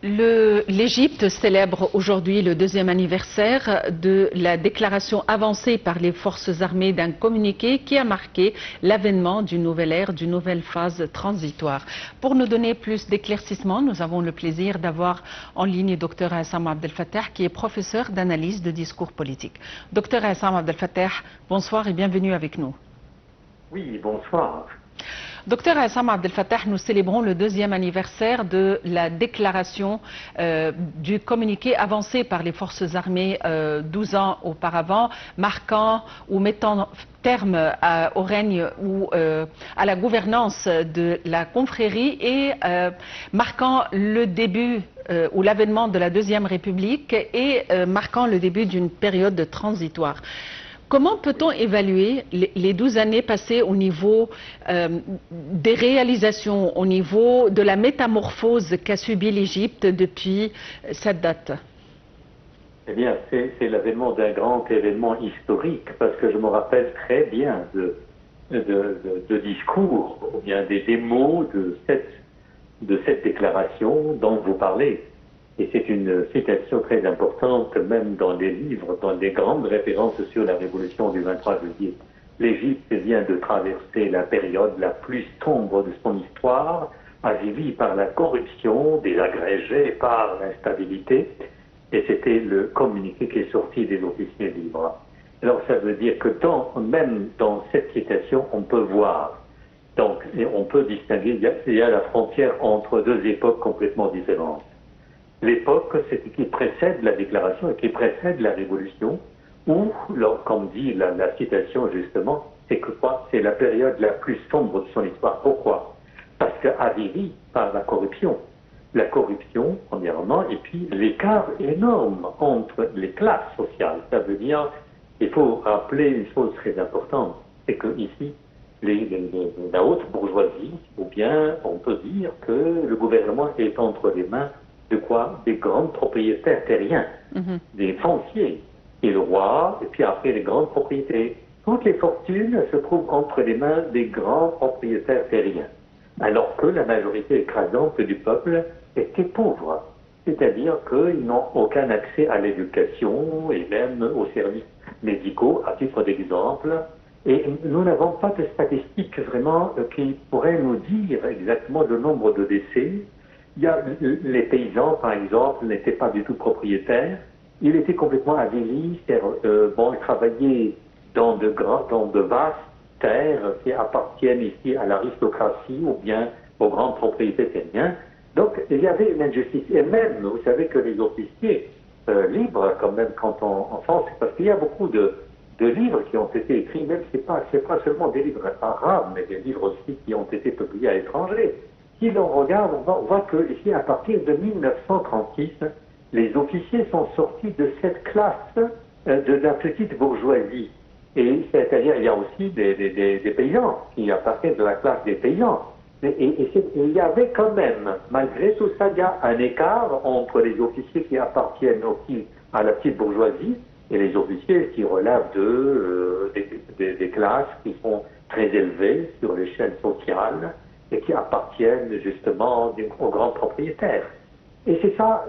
L'Égypte célèbre aujourd'hui le 2e anniversaire de la déclaration avancée par les forces armées d'un communiqué qui a marqué l'avènement d'une nouvelle ère, d'une nouvelle phase transitoire. Pour nous donner plus d'éclaircissements, nous avons le plaisir d'avoir en ligne Dr Aissam Abdel Fattah, qui est professeur d'analyse de discours politique. Dr Aissam Abdel Fattah, bonsoir et bienvenue avec nous. Oui, bonsoir. Docteur Aissam Abdel Fattah, nous célébrons le 2e anniversaire de la déclaration du communiqué avancé par les forces armées 12 ans auparavant, marquant ou mettant terme au règne ou à la gouvernance de la confrérie et marquant le début ou l'avènement de la Deuxième République et marquant le début d'une période transitoire. Comment peut-on évaluer les 12 années passées au niveau des réalisations, au niveau de la métamorphose qu'a subie l'Égypte depuis cette date? Eh bien, c'est l'avènement d'un grand événement historique, parce que je me rappelle très bien de discours, ou bien des mots de cette déclaration dont vous parlez. Et c'est une citation très importante, même dans les livres, dans les grandes références sur la révolution du 23 juillet. L'Égypte vient de traverser la période la plus sombre de son histoire, avilie par la corruption, désagrégée par l'instabilité. Et c'était le communiqué qui est sorti des officiers libres. Alors ça veut dire que même dans cette citation, on peut voir. Donc, on peut distinguer, il y a la frontière entre deux époques complètement différentes. L'époque, c'est qui précède la déclaration et qui précède la révolution, où, comme dit la citation justement, c'est que quoi? C'est la période la plus sombre de son histoire. Pourquoi? Parce qu'avilie par la corruption. La corruption, premièrement, et puis l'écart énorme entre les classes sociales. Ça veut dire, il faut rappeler une chose très importante, c'est que ici, la haute bourgeoisie, ou bien on peut dire que le gouvernement est entre les mains de quoi? Des grands propriétaires terriens, des fonciers, et le roi, et puis après les grandes propriétés. Toutes les fortunes se trouvent entre les mains des grands propriétaires terriens, alors que la majorité écrasante du peuple était pauvre. C'est-à-dire qu'ils n'ont aucun accès à l'éducation et même aux services médicaux, à titre d'exemple. Et nous n'avons pas de statistiques vraiment qui pourraient nous dire exactement le nombre de décès. Les paysans, par exemple, n'étaient pas du tout propriétaires. Ils étaient complètement avilis. Ils travaillaient dans de vastes terres qui appartiennent ici à l'aristocratie ou bien aux grandes propriétés terriennes. Donc, il y avait une injustice. Et même, vous savez que les officiers libres, quand même, quand en France, parce qu'il y a beaucoup de livres qui ont été écrits, même c'est pas seulement des livres arabes, mais des livres aussi qui ont été publiés à l'étranger. Si l'on regarde, on voit que ici, à partir de 1936, les officiers sont sortis de cette classe de la petite bourgeoisie. Et c'est-à-dire, il y a aussi des paysans qui appartiennent de la classe des paysans. Et il y avait quand même, malgré tout ça, il y a un écart entre les officiers qui appartiennent aussi à la petite bourgeoisie et les officiers qui relèvent des classes qui sont très élevées sur l'échelle sociale et qui appartiennent justement aux grands propriétaires. Et c'est ça,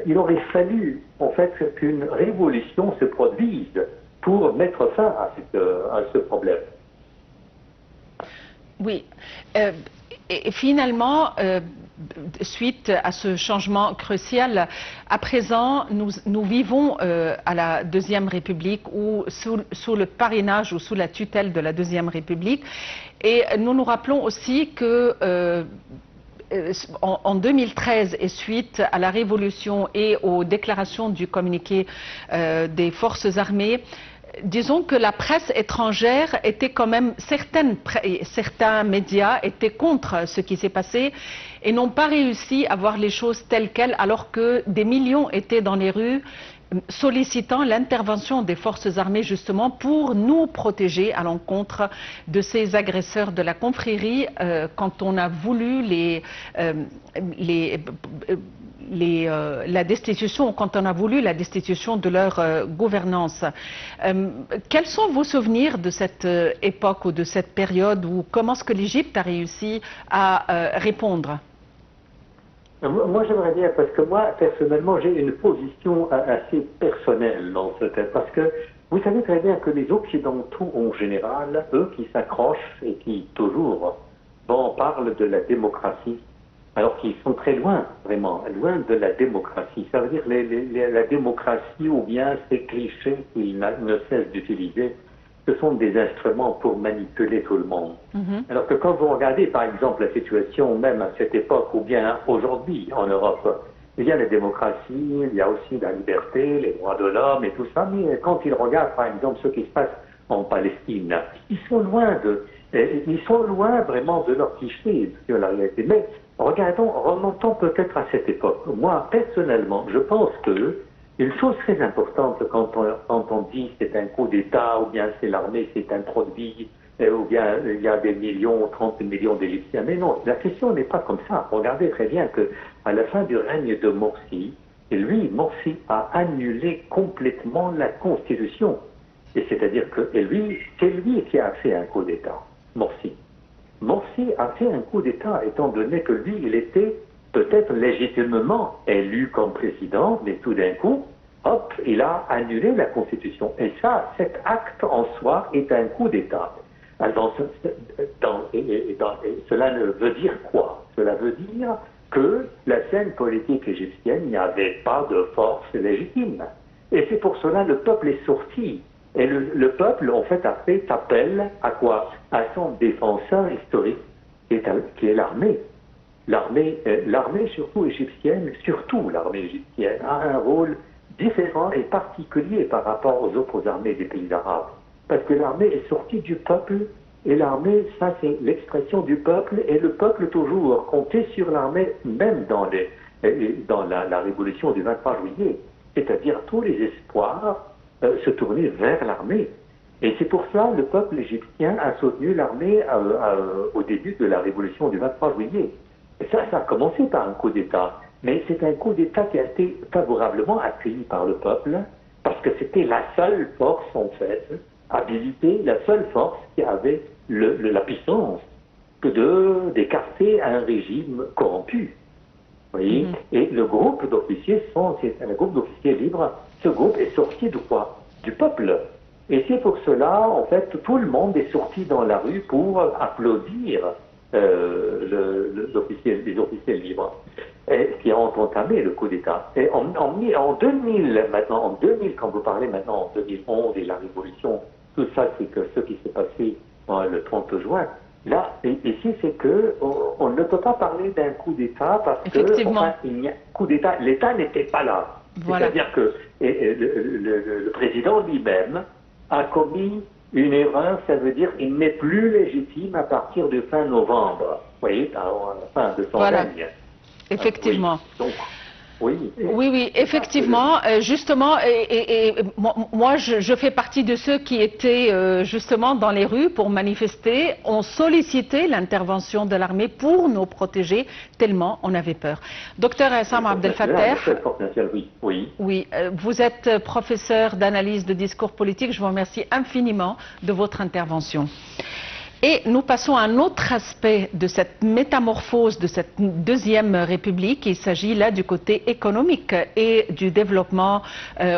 il aurait fallu en fait qu'une révolution se produise pour mettre fin à ce problème. Oui. Et finalement, suite à ce changement crucial, à présent, nous vivons à la Deuxième République ou sous le parrainage ou sous la tutelle de la Deuxième République. Et nous nous rappelons aussi que en 2013 et suite à la révolution et aux déclarations du communiqué des forces armées, disons que la presse étrangère était quand même, certains médias étaient contre ce qui s'est passé et n'ont pas réussi à voir les choses telles quelles, alors que des millions étaient dans les rues sollicitant l'intervention des forces armées justement pour nous protéger à l'encontre de ces agresseurs de la confrérie quand on a voulu la destitution, quand on a voulu la destitution de leur gouvernance. Quels sont vos souvenirs de cette époque ou de cette période, ou comment est-ce que l'Égypte a réussi à répondre? Moi, j'aimerais bien, parce que moi, personnellement, j'ai une position assez personnelle dans ce thème, parce que vous savez très bien que les Occidentaux, en général, eux qui s'accrochent et qui, toujours, bon, parlent de la démocratie, alors qu'ils sont très loin, vraiment, loin de la démocratie. Ça veut dire la démocratie, ou bien ces clichés qu'ils ne cessent d'utiliser, ce sont des instruments pour manipuler tout le monde. Alors que quand vous regardez, par exemple, la situation même à cette époque, ou bien aujourd'hui en Europe, il y a la démocratie, il y a aussi la liberté, les droits de l'homme et tout ça, mais quand ils regardent, par exemple, ce qui se passe en Palestine, ils sont loin vraiment de leur cliché, de la réalité. Mais remontons peut-être à cette époque. Moi, personnellement, je pense que une chose très importante quand on dit c'est un coup d'État, ou bien c'est l'armée, c'est introduit, ou bien il y a des millions, 30 millions d'Égyptiens. Mais non, la question n'est pas comme ça. Regardez très bien que à la fin du règne de Morsi, Morsi a annulé complètement la Constitution. Et c'est-à-dire que c'est lui qui a fait un coup d'État, Morsi. Morsi a fait un coup d'État, étant donné que lui, il était peut-être légitimement élu comme président, mais tout d'un coup, hop, il a annulé la Constitution. Et ça, cet acte en soi est un coup d'État. Alors, cela veut dire quoi? Cela veut dire que la scène politique égyptienne n'y avait pas de force légitime. Et c'est pour cela que le peuple est sorti. Et le peuple, en fait, a fait appel à quoi? À son défenseur historique, qui est l'armée. L'armée, surtout égyptienne, a un rôle différent et particulier par rapport aux autres armées des pays arabes. Parce que l'armée est sortie du peuple, et l'armée, ça c'est l'expression du peuple, et le peuple toujours comptait sur l'armée, même dans la révolution du 23 juillet. C'est-à-dire tous les espoirs se tournaient vers l'armée. Et c'est pour ça que le peuple égyptien a soutenu l'armée au début de la révolution du 23 juillet. Et ça a commencé par un coup d'État. Mais c'est un coup d'État qui a été favorablement accueilli par le peuple, parce que c'était la seule force, en fait, habilitée, la seule force qui avait la puissance d'écarter un régime corrompu. Vous voyez? Et le groupe d'officiers, c'est un groupe d'officiers libres. Ce groupe est sorti de quoi? Du peuple. Et c'est pour cela, en fait, tout le monde est sorti dans la rue pour applaudir les officiers libres qui ont entamé le coup d'État. Et en 2000, maintenant, en 2000, quand vous parlez maintenant en 2011 et la révolution, tout ça, c'est que ce qui s'est passé le 30 juin, là, ici, c'est que on ne peut pas parler d'un coup d'État parce que il y a coup d'État, l'État n'était pas là. Voilà. C'est-à-dire que le président lui-même a commis une erreur, ça veut dire qu'il n'est plus légitime à partir de fin novembre. Vous voyez, à la fin de son règne. Effectivement. Oui. Oui, effectivement. Justement, moi, je fais partie de ceux qui étaient justement dans les rues pour manifester. On sollicitait l'intervention de l'armée pour nous protéger, tellement on avait peur. Docteur Essam Abdel-Fattah, oui, vous êtes professeur d'analyse de discours politique. Je vous remercie infiniment de votre intervention. Et nous passons à un autre aspect de cette métamorphose de cette deuxième République. Il s'agit là du côté économique et du développement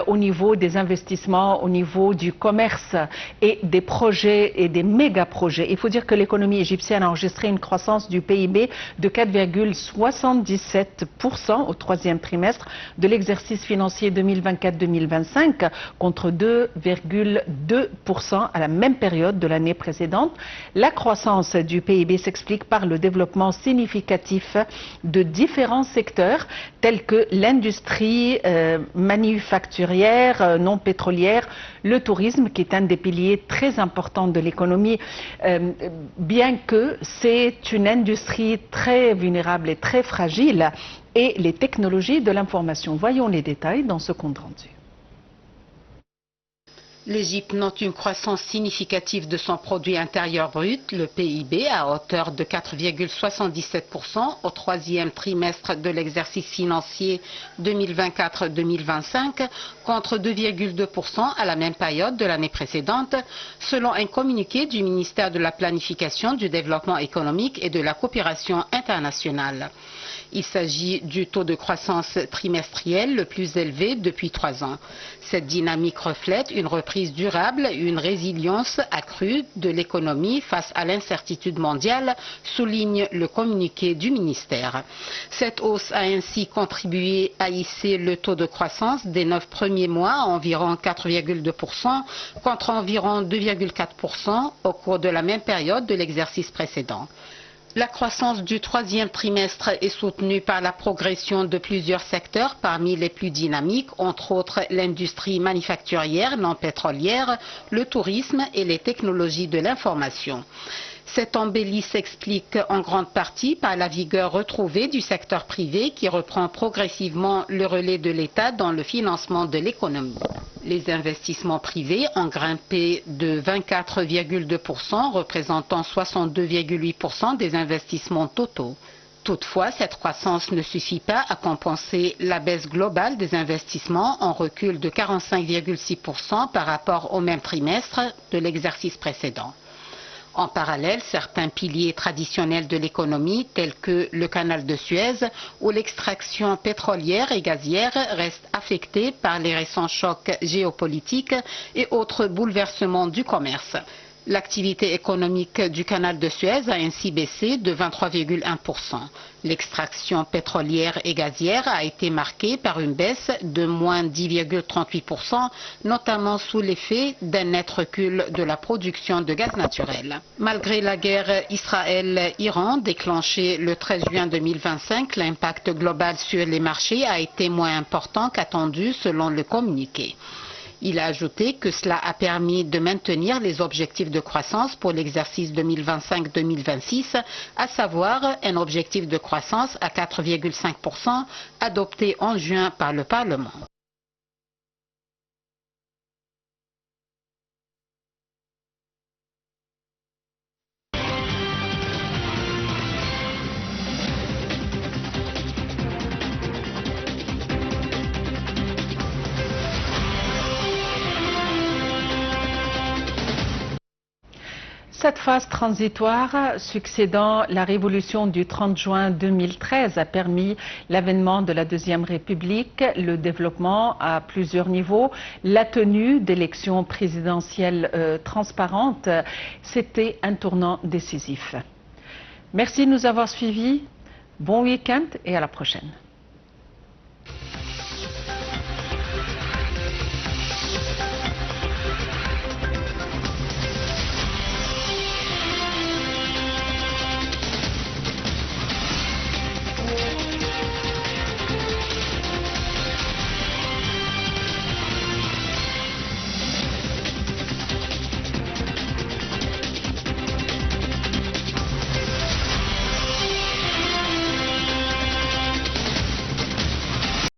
au niveau des investissements, au niveau du commerce et des projets et des méga-projets. Il faut dire que l'économie égyptienne a enregistré une croissance du PIB de 4,77% au troisième trimestre de l'exercice financier 2024-2025 contre 2,2% à la même période de l'année précédente. La croissance du PIB s'explique par le développement significatif de différents secteurs tels que l'industrie manufacturière, non pétrolière, le tourisme qui est un des piliers très importants de l'économie, bien que c'est une industrie très vulnérable et très fragile, et les technologies de l'information. Voyons les détails dans ce compte rendu. L'Égypte note une croissance significative de son produit intérieur brut, le PIB, à hauteur de 4,77% au troisième trimestre de l'exercice financier 2024-2025, contre 2,2% à la même période de l'année précédente, selon un communiqué du ministère de la Planification, du Développement économique et de la coopération internationale. Il s'agit du taux de croissance trimestriel le plus élevé depuis 3 ans. Cette dynamique reflète une reprise durable et une résilience accrue de l'économie face à l'incertitude mondiale, souligne le communiqué du ministère. Cette hausse a ainsi contribué à hisser le taux de croissance des 9 premiers mois à environ 4,2%, contre environ 2,4% au cours de la même période de l'exercice précédent. La croissance du troisième trimestre est soutenue par la progression de plusieurs secteurs parmi les plus dynamiques, entre autres l'industrie manufacturière non pétrolière, le tourisme et les technologies de l'information. Cette embellie s'explique en grande partie par la vigueur retrouvée du secteur privé qui reprend progressivement le relais de l'État dans le financement de l'économie. Les investissements privés ont grimpé de 24,2%, représentant 62,8% des investissements totaux. Toutefois, cette croissance ne suffit pas à compenser la baisse globale des investissements en recul de 45,6% par rapport au même trimestre de l'exercice précédent. En parallèle, certains piliers traditionnels de l'économie, tels que le canal de Suez ou l'extraction pétrolière et gazière, restent affectés par les récents chocs géopolitiques et autres bouleversements du commerce. L'activité économique du canal de Suez a ainsi baissé de 23,1%. L'extraction pétrolière et gazière a été marquée par une baisse de moins 10,38%, notamment sous l'effet d'un net recul de la production de gaz naturel. Malgré la guerre Israël-Iran déclenchée le 13 juin 2025, l'impact global sur les marchés a été moins important qu'attendu selon le communiqué. Il a ajouté que cela a permis de maintenir les objectifs de croissance pour l'exercice 2025-2026, à savoir un objectif de croissance à 4,5% adopté en juin par le Parlement. Cette phase transitoire succédant la révolution du 30 juin 2013 a permis l'avènement de la Deuxième République, le développement à plusieurs niveaux, la tenue d'élections présidentielles transparentes. C'était un tournant décisif. Merci de nous avoir suivis. Bon week-end et à la prochaine.